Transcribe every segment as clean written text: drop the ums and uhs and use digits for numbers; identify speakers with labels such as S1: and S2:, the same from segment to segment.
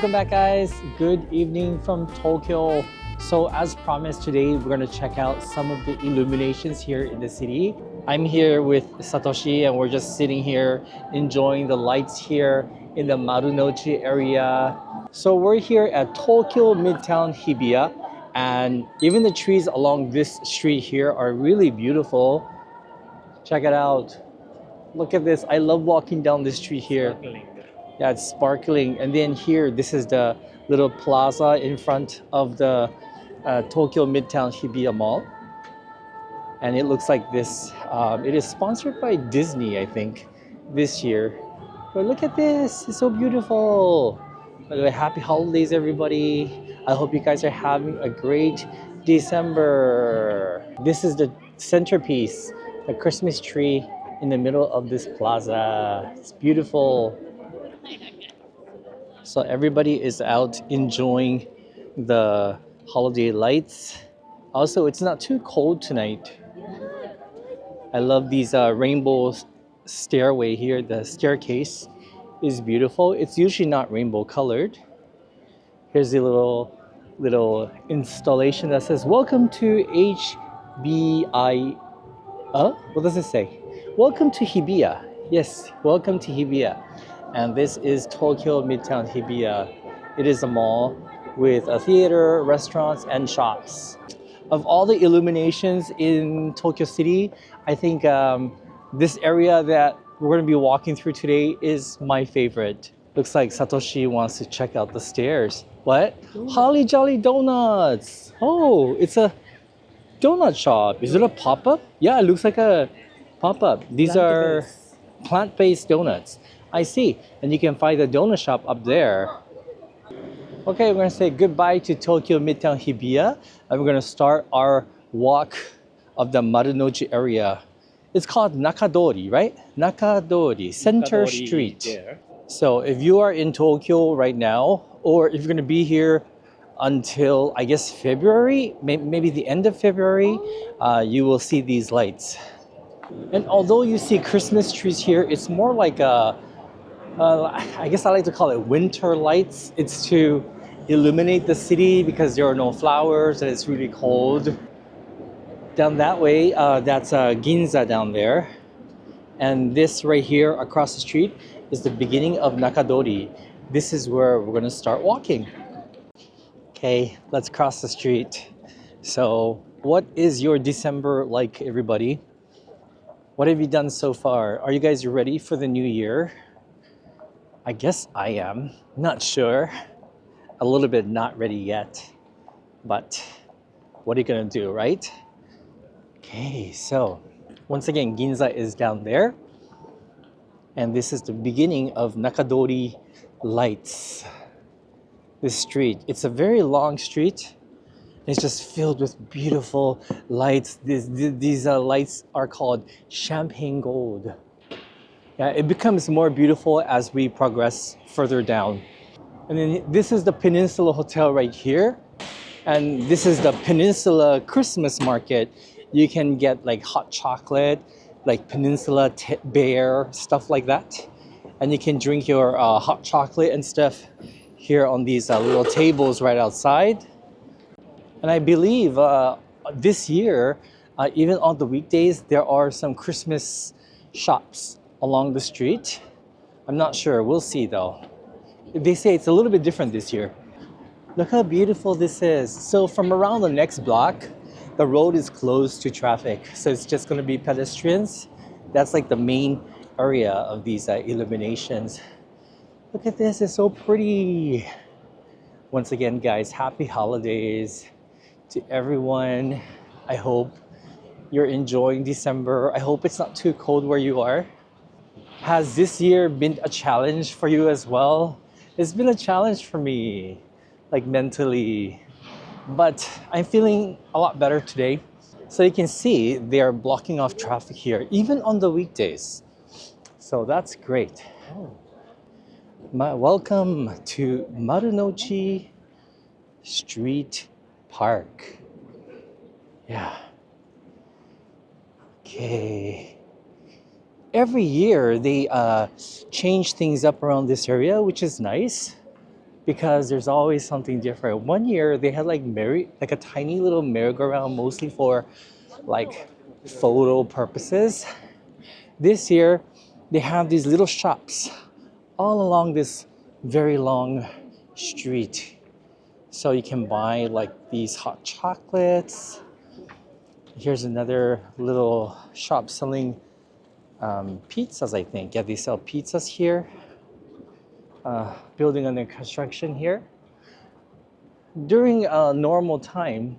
S1: Welcome back, guys. Good evening from Tokyo. So as promised, today we're going to check out some of the illuminations here in the city. I'm here with Satoshi and we're just sitting here enjoying the lights here in the Marunouchi area. So we're here at Tokyo Midtown Hibiya, and even the trees along this street here are really beautiful. Check it out. Look at this. I love walking down this street here.
S2: Sparkling.
S1: Yeah, it's sparkling. And then here, this is the little plaza in front of the Tokyo Midtown Hibiya Mall. And it looks like this. It is sponsored by Disney, I think, this year. But look at this. It's so beautiful. By the way, happy holidays, everybody. I hope you guys are having a great December. This is the centerpiece, the Christmas tree in the middle of this plaza. It's beautiful. So everybody is out enjoying the holiday lights. Also, it's not too cold tonight. I love these rainbow stairway here. The staircase is beautiful. It's usually not rainbow colored. Here's the little installation that says, "Welcome to HBI." What does it say? Welcome to Hibiya. Yes, welcome to Hibiya. And this is Tokyo Midtown Hibiya. It is a mall with a theater, restaurants, and shops. Of all the illuminations in Tokyo City, I think this area that we're going to be walking through today is my favorite. Looks like Satoshi wants to check out the stairs. What? Holly Jolly Donuts! Oh, it's a donut shop. Is it a pop-up? Yeah, it looks like a pop-up. These are plant-based donuts. I see. And you can find the donut shop up there. Okay, we're going to say goodbye to Tokyo Midtown Hibiya. And we're going to start our walk of the Marunouchi area. It's called Nakadori, right? Nakadori, Center
S2: Nakadori
S1: Street.
S2: there.
S1: So if you are in Tokyo right now, or if you're going to be here until, I guess, February, maybe the end of February, you will see these lights. And although you see Christmas trees here, it's more like I guess I like to call it winter lights. It's to illuminate the city because there are no flowers and it's really cold. Down that way, that's Ginza down there. And this right here across the street is the beginning of Nakadori. This is where we're going to start walking. Okay, let's cross the street. So, what is your December like, everybody? What have you done so far? Are you guys ready for the new year? I guess I am. Not sure. A little bit not ready yet. But what are you gonna do, right? Okay, so once again, Ginza is down there. And this is the beginning of Nakadori lights. This street. It's a very long street. It's just filled with beautiful lights. These lights are called champagne gold. Yeah, it becomes more beautiful as we progress further down. And then this is the Peninsula Hotel right here. And this is the Peninsula Christmas Market. You can get like hot chocolate, like Peninsula Bear, stuff like that. And you can drink your hot chocolate and stuff here on these little tables right outside. And I believe this year, even on the weekdays, there are some Christmas shops along the street. I'm not sure. We'll see though. They say it's a little bit different this year. Look how beautiful this is. So from around the next block, the road is closed to traffic. So it's just going to be pedestrians. That's like the main area of these illuminations. Look at this. It's so pretty. Once again, guys, happy holidays to everyone. I hope you're enjoying December. I hope it's not too cold where you are. Has this year been a challenge for you as well? It's been a challenge for me, like mentally. But I'm feeling a lot better today. So you can see they are blocking off traffic here, even on the weekdays. So that's great. Welcome to Marunouchi Street Park. Yeah. Okay. Every year they change things up around this area, which is nice. because there's always something different. One year they had like a tiny little merry-go-round, mostly for like photo purposes. This year they have these little shops all along this very long street. So you can buy like these hot chocolates. Here's another little shop selling pizzas, I think. Yeah, they sell pizzas here. Building under construction here. During a normal time,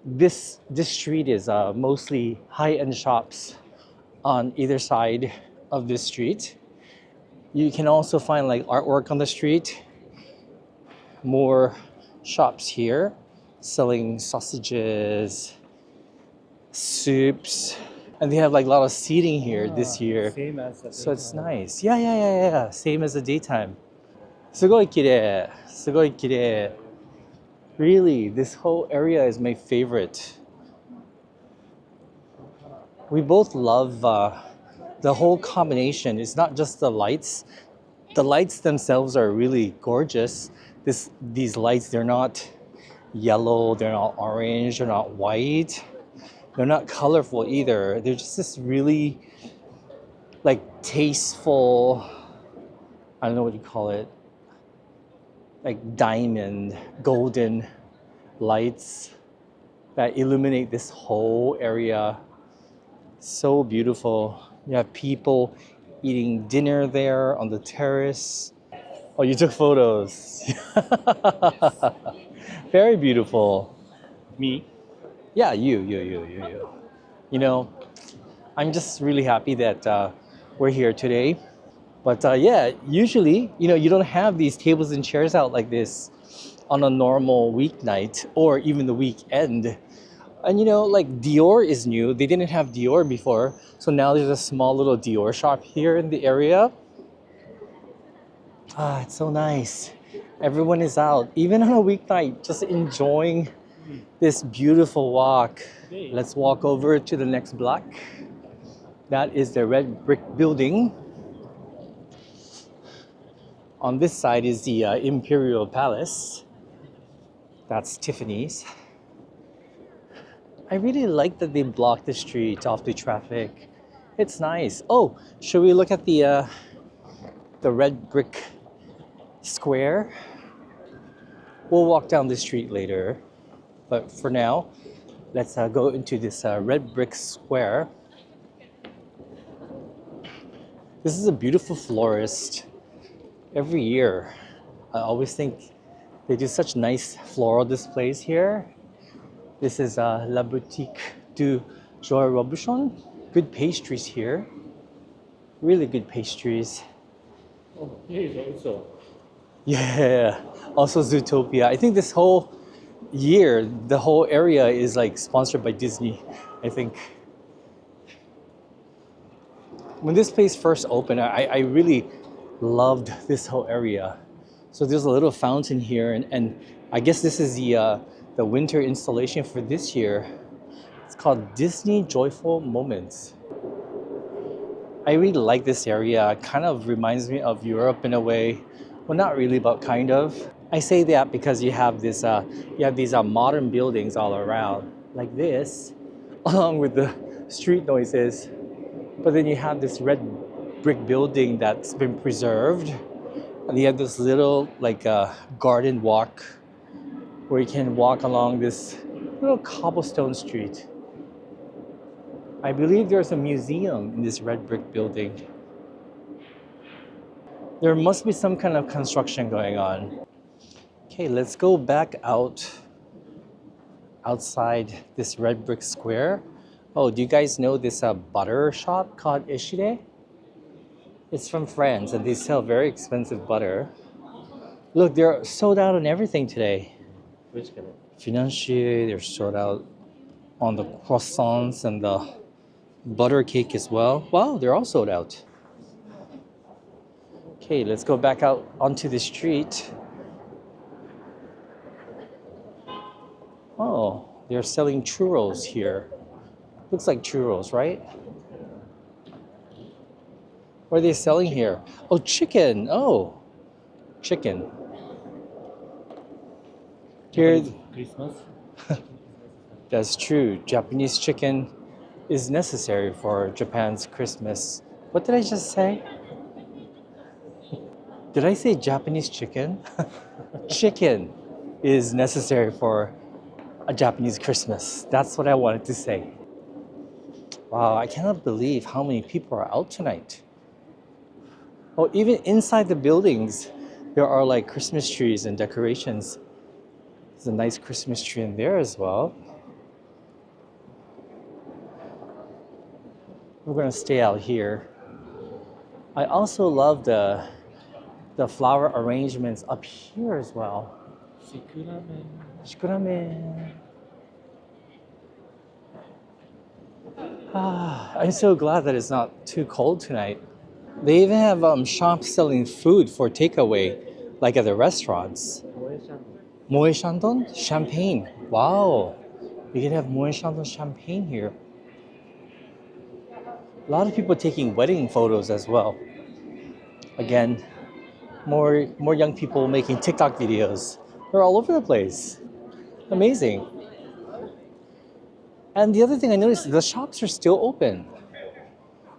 S1: this street is mostly high-end shops on either side of this street. You can also find like artwork on the street. More shops here selling sausages, soups, and they have like a lot of seating here this year.
S2: Same as the
S1: So it's nice. Yeah. Same as the daytime. すごい綺麗。すごい綺麗。Really, this whole area is my favorite. We both love the whole combination. It's not just the lights. The lights themselves are really gorgeous. These lights, they're not yellow, they're not orange, they're not white. They're not colorful either. They're just this really like tasteful, I don't know what you call it, like diamond, golden lights that illuminate this whole area. So beautiful. You have people eating dinner there on the terrace. Oh, you took photos. Very beautiful.
S2: Me?
S1: Yeah, you. You know, I'm just really happy that we're here today. But yeah, usually, you don't have these tables and chairs out like this on a normal weeknight or even the weekend. And like Dior is new. They didn't have Dior before. So now there's a small little Dior shop here in the area. It's so nice. Everyone is out, even on a weeknight, just enjoying this beautiful walk. Let's walk over to the next block. That is the red brick building. On this side is the Imperial Palace. That's Tiffany's. I really like that they blocked the street off the traffic. It's nice. Oh, should we look at the red brick square? We'll walk down the street later. But for now, let's go into this red brick square. This is a beautiful florist. Every year, I always think they do such nice floral displays here. This is La Boutique du Joy Robuchon. Good pastries here. Really good pastries.
S2: Oh, here is also.
S1: Yeah, also Zootopia. I think this whole year, the whole area is like sponsored by Disney, I think. When this place first opened, I really loved this whole area. So there's a little fountain here, and I guess this is the winter installation for this year. It's called Disney Joyful Moments. I really like this area. It kind of reminds me of Europe in a way. Well, not really, but kind of. I say that because you have these modern buildings all around, like this, along with the street noises. But then you have this red brick building that's been preserved, and you have this little garden walk where you can walk along this little cobblestone street. I believe there's a museum in this red brick building. There must be some kind of construction going on. Okay, let's go back outside this red brick square. Oh, do you guys know this butter shop called Ishide? It's from France, and they sell very expensive butter. Look, they're sold out on everything today.
S2: Which kind?
S1: Financier, they're sold out on the croissants and the butter cake as well. Wow, they're all sold out. Okay, let's go back out onto the street. Oh, they're selling churros here. Looks like churros, right? What are they selling here? Oh, chicken. Oh, chicken. Here,
S2: Christmas.
S1: that's true. Japanese chicken is necessary for Japan's Christmas. What did I just say? Did I say Japanese chicken? Chicken is necessary for a Japanese Christmas. That's what I wanted to say. Wow, I cannot believe how many people are out tonight. Oh, even inside the buildings, there are like Christmas trees and decorations. There's a nice Christmas tree in there as well. We're gonna stay out here. I also love the flower arrangements up here as well.
S2: Shikurame.
S1: Shikurame. I'm so glad that it's not too cold tonight. They even have shops selling food for takeaway, like at the restaurants. Moe Shandong? Champagne. Wow. We can have Moe Shandong champagne here. A lot of people taking wedding photos as well. Again, more young people making TikTok videos. They're all over the place. Amazing. And the other thing I noticed, the shops are still open.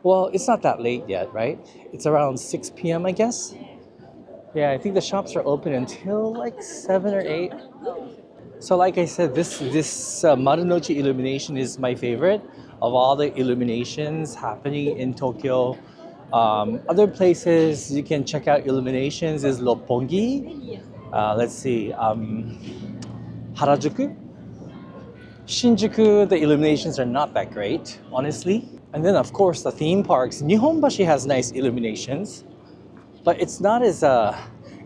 S1: Well, it's not that late yet, right? It's around 6 p.m., I guess. Yeah, I think the shops are open until like 7 or 8. So like I said, this Marunouchi Illumination is my favorite of all the illuminations happening in Tokyo. Other places you can check out illuminations is Roppongi. Let's see, Harajuku. Shinjuku, the illuminations are not that great, honestly. And then, of course, the theme parks. Nihonbashi has nice illuminations, but it's not as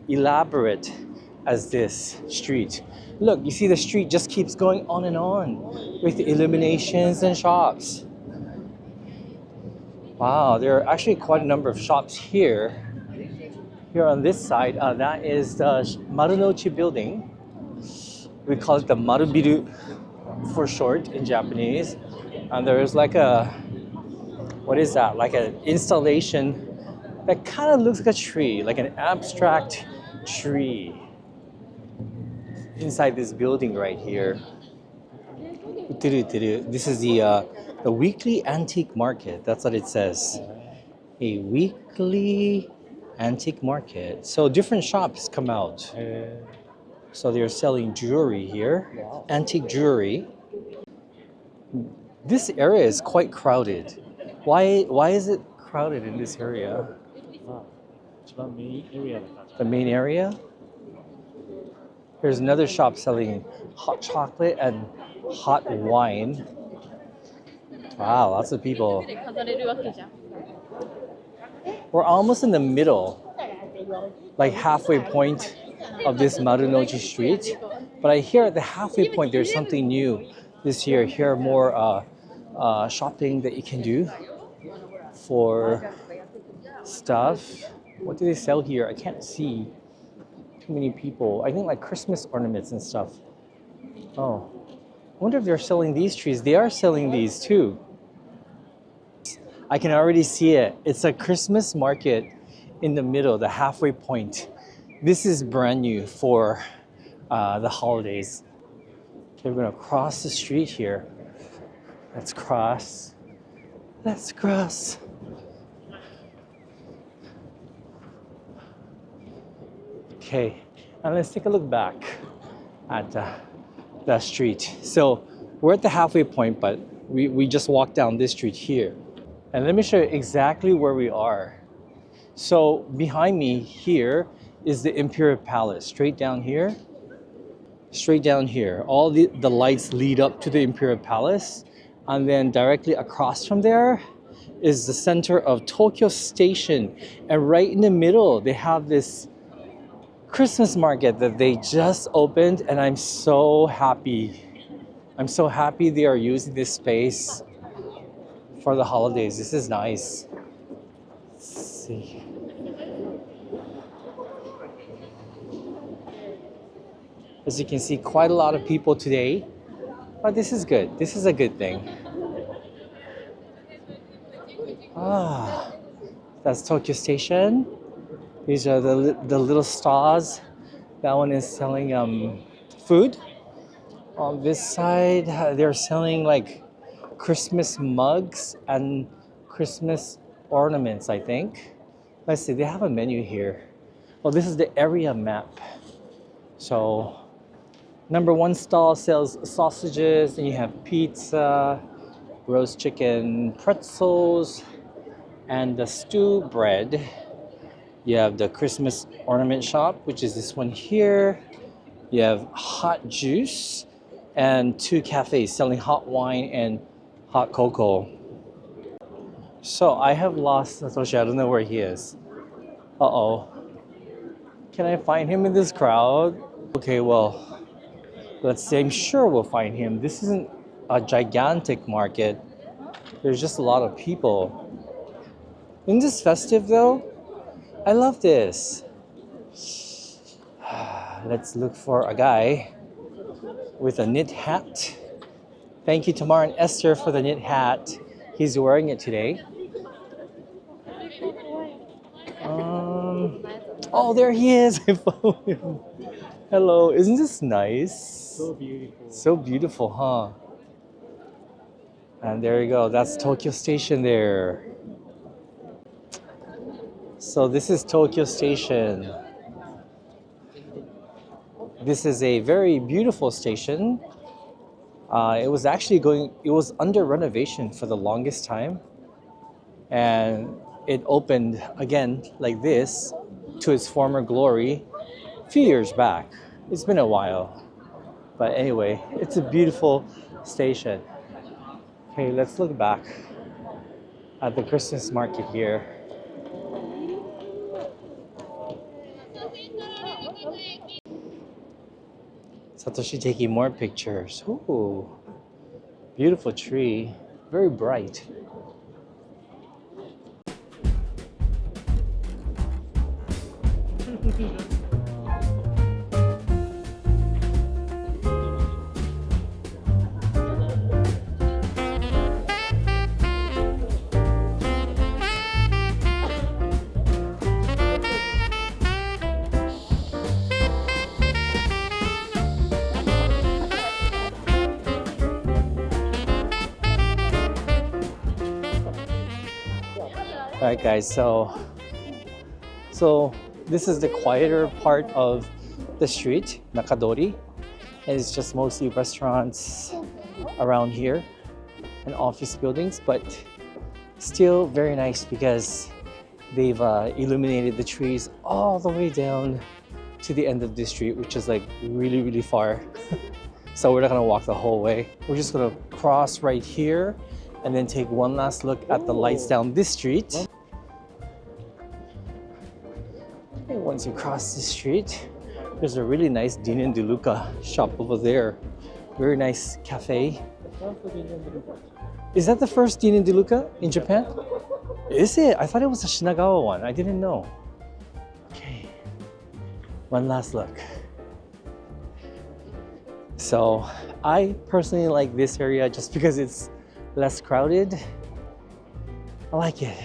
S1: elaborate as this street. Look, you see the street just keeps going on and on with the illuminations and shops. Wow, there are actually quite a number of shops here. Here on this side, that is the Marunouchi building. We call it the Marubiru for short in Japanese. And there is like a, what is that? Like an installation that kind of looks like a tree, like an abstract tree inside this building right here. This is the weekly antique market. That's what it says. A weekly antique market. So different shops come out. So they're selling jewelry here, antique jewelry. This area is quite crowded. Why is it crowded in this area? The main area? There's another shop selling hot chocolate and hot wine. Wow, lots of people. We're almost in the middle, like halfway point of this Marunouchi street. But I hear at the halfway point there's something new this year. Here are more shopping that you can do for stuff. What do they sell here? I can't see too many people. I think like Christmas ornaments and stuff. Oh, I wonder if they're selling these trees. They are selling these too. I can already see it. It's a Christmas market in the middle, the halfway point. This is brand new for the holidays. Okay, we're gonna cross the street here. Let's cross. Let's cross. Okay, and let's take a look back at the street. So we're at the halfway point, but we just walked down this street here. And let me show you exactly where we are. So behind me here is the Imperial Palace, straight down here. Straight down here. All the lights lead up to the Imperial Palace. And then directly across from there is the center of Tokyo Station. And right in the middle, they have this Christmas market that they just opened, and I'm so happy. I'm so happy they are using this space for the holidays. This is nice. Let's see. As you can see, quite a lot of people today, but this is good. This is a good thing. That's Tokyo Station. These are the little stalls. That one is selling food. On this side, they're selling like Christmas mugs and Christmas ornaments, I think. Let's see, they have a menu here. Oh, this is the area map. So, number one stall sells sausages, and you have pizza, roast chicken, pretzels, and the stew bread. You have the Christmas ornament shop, which is this one here. You have hot juice and 2 cafes selling hot wine and hot cocoa. So I have lost Satoshi. I don't know where he is. Uh-oh. Can I find him in this crowd? Okay, well, let's see. I'm sure we'll find him. This isn't a gigantic market. There's just a lot of people. Isn't this festive though? I love this. Let's look for a guy with a knit hat. Thank you, Tamar and Esther, for the knit hat. He's wearing it today. Oh, there he is. I found him. Hello, isn't this nice?
S2: So beautiful.
S1: So beautiful, huh? And there you go. That's Tokyo Station there. So this is Tokyo Station. This is a very beautiful station. It was under renovation for the longest time. And it opened again like this to its former glory a few years back. It's been a while. But anyway, it's a beautiful station. Okay, let's look back at the Christmas market here. Satoshi taking more pictures. Ooh, beautiful tree, very bright. Alright guys, so this is the quieter part of the street, Nakadori. And it's just mostly restaurants around here and office buildings, but still very nice because they've illuminated the trees all the way down to the end of the street, which is like really far. So we're not gonna walk the whole way. We're just gonna cross right here and then take one last look at the lights down this street. And once you cross the street, there's a really nice Din De Luca shop over there. Very nice cafe. Is that the first Din De Luca in Japan? Is it? I thought it was a Shinagawa one. I didn't know. Okay, one last look. So I personally like this area just because it's less crowded. I like it.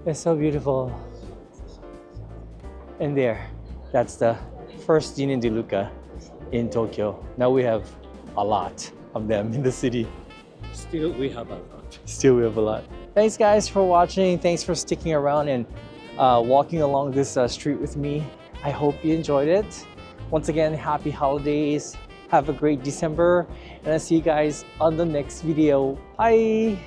S1: It's so beautiful. And there, that's the first Din De Luca in Tokyo. Now we have a lot of them in the city.
S2: Still, we have a lot.
S1: Still, we have a lot. Thanks guys for watching. Thanks for sticking around and walking along this street with me. I hope you enjoyed it. Once again, happy holidays. Have a great December. And I'll see you guys on the next video. Bye.